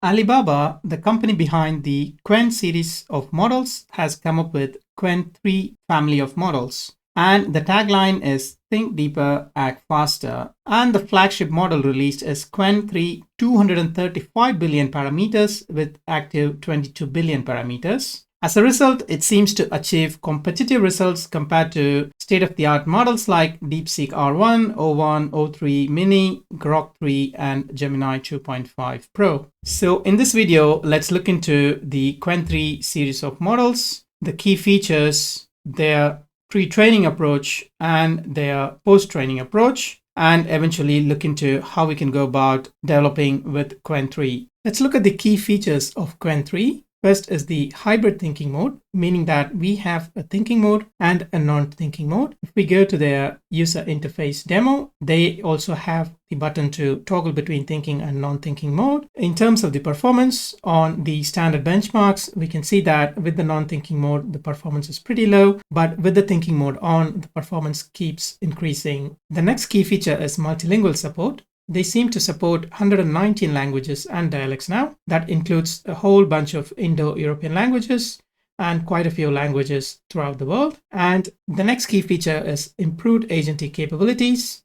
Alibaba, the company behind the Qwen series of models, has come up with Qwen3 family of models. And the tagline is Think Deeper, Act Faster. And the flagship model released is Qwen3 235 billion parameters with active 22 billion parameters. As a result, it seems to achieve competitive results compared to state-of-the-art models like DeepSeek R1, O1, O3 Mini, Grok 3, and Gemini 2.5 Pro. So in this video, let's look into the Qwen3 series of models, the key features, their pre-training approach, and their post-training approach, and eventually look into how we can go about developing with Qwen3. Let's look at the key features of Qwen3. First is the hybrid thinking mode, meaning that we have a thinking mode and a non-thinking mode. If we go to their user interface demo, they also have the button to toggle between thinking and non-thinking mode. In terms of the performance on the standard benchmarks, we can see that with the non-thinking mode, the performance is pretty low, but with the thinking mode on, the performance keeps increasing. The next key feature is multilingual support. They seem to support 119 languages and dialects now. That includes a whole bunch of Indo-European languages and quite a few languages throughout the world. And the next key feature is improved agentic capabilities.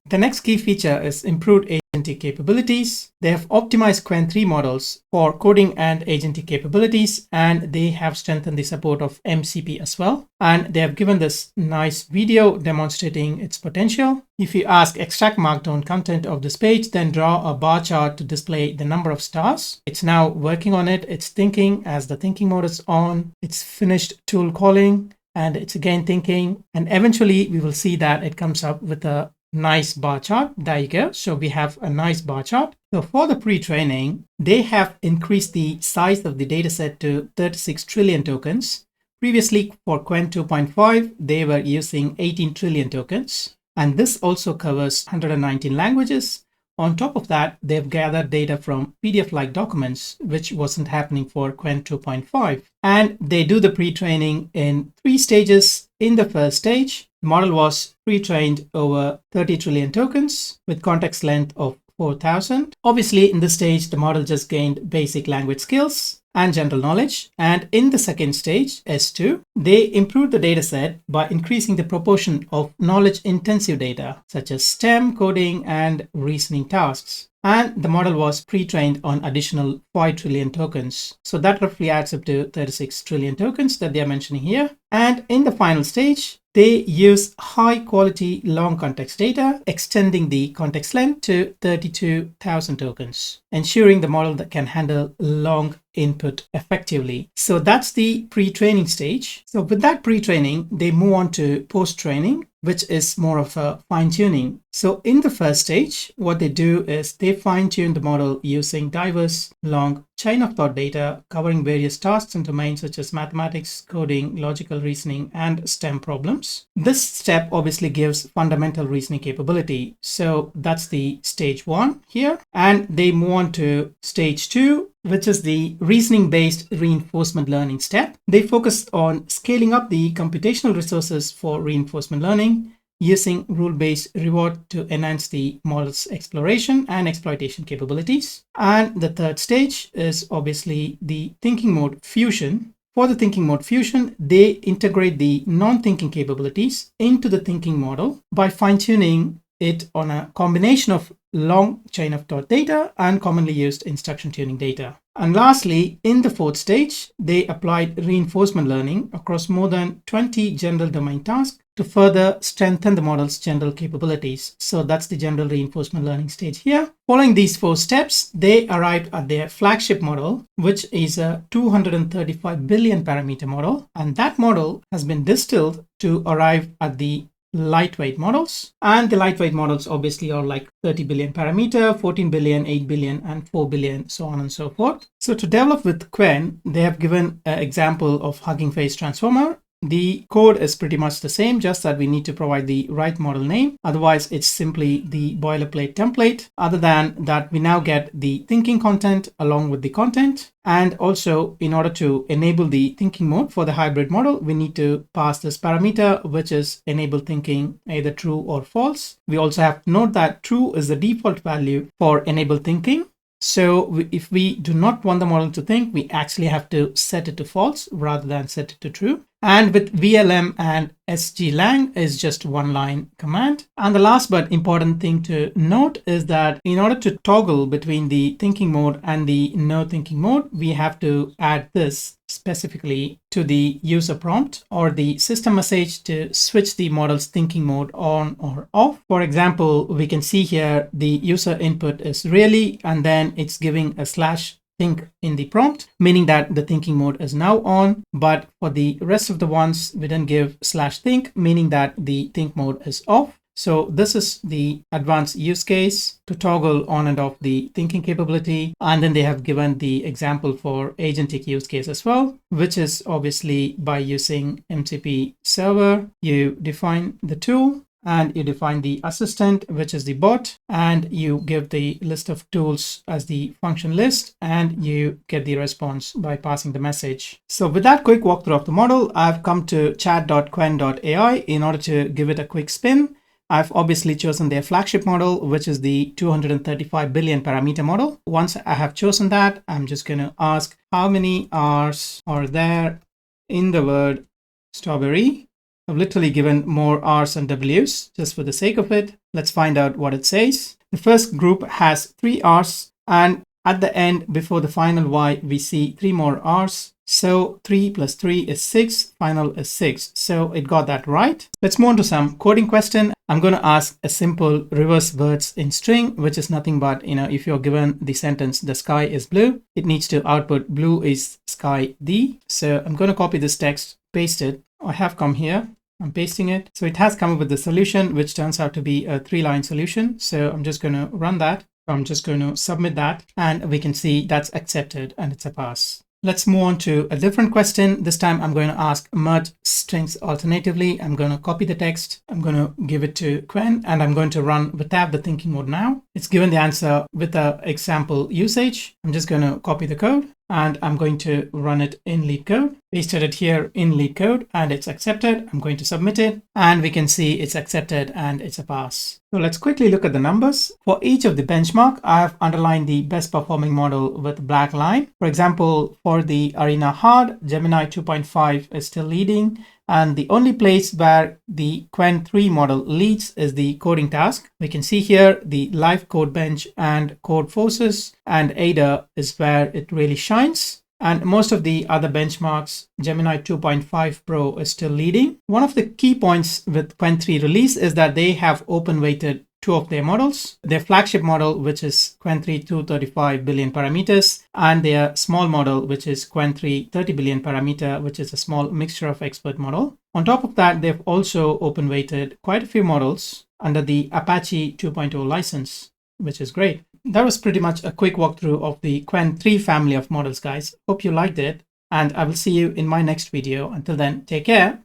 They have optimized Qwen3 models for coding and agentic capabilities, and they have strengthened the support of MCP as well. And they have given this nice video demonstrating its potential. If you ask extract markdown content of this page, then draw a bar chart to display the number of stars. It's now working on it. It's thinking as the thinking mode is on. It's finished tool calling and it's again thinking. And eventually we will see that it comes up with a nice bar chart. There you go. So we have a nice bar chart. So for the pre-training, they have increased the size of the dataset to 36 trillion tokens. Previously for Qwen 2.5, they were using 18 trillion tokens. And this also covers 119 languages. On top of that, they've gathered data from PDF-like documents, which wasn't happening for Qwen 2.5. And they do the pre-training in 3 stages. In the first stage, the model was pre-trained over 30 trillion tokens with context length of 4,000. Obviously, in this stage, the model just gained basic language skills and general knowledge. And in the second stage, S2, they improved the dataset by increasing the proportion of knowledge-intensive data, such as STEM, coding, and reasoning tasks. And the model was pre-trained on additional 5 trillion tokens. So that roughly adds up to 36 trillion tokens that they are mentioning here. And in the final stage, they use high quality long context data, extending the context length to 32,000 tokens, ensuring the model that can handle long input effectively. So that's the pre-training stage. So with that pre-training, they move on to post-training, which is more of a fine-tuning. So in the first stage, what they do is they fine-tune the model using diverse long chain of thought data covering various tasks and domains such as mathematics, coding, logical reasoning, and STEM problems. This step obviously gives fundamental reasoning capability. So that's the stage 1 here. And they move on to stage 2, which is the reasoning-based reinforcement learning step. They focus on scaling up the computational resources for reinforcement learning, using rule-based reward to enhance the model's exploration and exploitation capabilities. And the third stage is obviously the thinking mode fusion. For the thinking mode fusion, they integrate the non-thinking capabilities into the thinking model by fine-tuning it on a combination of long chain of thought data and commonly used instruction tuning data. And lastly, in the fourth stage, they applied reinforcement learning across more than 20 general domain tasks to further strengthen the model's general capabilities. So that's the general reinforcement learning stage here. Following these 4 steps, they arrived at their flagship model, which is a 235 billion parameter model. And that model has been distilled to arrive at the lightweight models, and the lightweight models obviously are like 30 billion parameter, 14 billion, 8 billion, and 4 billion, so on and so forth. So to develop with Qwen, they have given an example of Hugging Face Transformer. The code is pretty much the same, just that we need to provide the right model name. Otherwise, it's simply the boilerplate template. Other than that, we now get the thinking content along with the content. And also, in order to enable the thinking mode for the hybrid model, we need to pass this parameter, which is enable thinking either true or false. We also have to note that true is the default value for enable thinking. So if we do not want the model to think, we actually have to set it to false rather than set it to true. And with VLM and sglang is just one line command. And the last but important thing to note is that in order to toggle between the thinking mode and the no thinking mode, we have to add this specifically to the user prompt or the system message to switch the model's thinking mode on or off. For example, we can see here the user input is really, and then it's giving a /think in the prompt, meaning that the thinking mode is now on. But for the rest of the ones, we didn't give /think, meaning that the think mode is off. So this is the advanced use case to toggle on and off the thinking capability. And then they have given the example for agentic use case as well, which is obviously by using MCP server. You define the tool and you define the assistant, which is the bot, and you give the list of tools as the function list, and you get the response by passing the message. So with that quick walkthrough of the model, I've come to chat.qwen.ai in order to give it a quick spin. I've obviously chosen their flagship model, which is the 235 billion parameter model. Once I have chosen that, I'm just going to ask how many R's are there in the word strawberry. I've literally given more R's and W's just for the sake of it. Let's find out what it says. The first group has 3 R's, and at the end, before the final Y, we see 3 more R's. So 3 plus 3 is 6, final is 6. So it got that right. Let's move on to some coding question. I'm going to ask a simple reverse words in string, which is nothing but, if you're given the sentence, the sky is blue, it needs to output blue is sky the. So I'm going to copy this text, paste it. I have come here. I'm pasting it. So it has come up with the solution, which turns out to be a 3-line solution. So I'm just going to run that. I'm just going to submit that, and we can see that's accepted and it's a pass. Let's move on to a different question. This time I'm going to ask merge strings alternatively. I'm going to copy the text. I'm going to give it to Qwen, and I'm going to run without the thinking mode now. It's given the answer with the example usage. I'm just going to copy the code, and I'm going to run it in lead code. Pasted it here in lead code, and it's accepted. I'm going to submit it, and we can see it's accepted and it's a pass. So let's quickly look at the numbers. For each of the benchmark, I have underlined the best performing model with black line. For example, for the Arena Hard, Gemini 2.5 is still leading. And the only place where the Qwen3 model leads is the coding task. We can see here the live code bench and code forces, and Ada is where it really shines. And most of the other benchmarks, Gemini 2.5 Pro is still leading. One of the key points with Qwen3 release is that they have open weighted 2 of their models, their flagship model, which is Qwen3 235 billion parameters, and their small model, which is Qwen3 30 billion parameter, which is a small mixture of expert model. On top of that, they've also open weighted quite a few models under the Apache 2.0 license, which is great. That was pretty much a quick walkthrough of the Qwen3 family of models, guys. Hope you liked it, and I will see you in my next video. Until then, take care.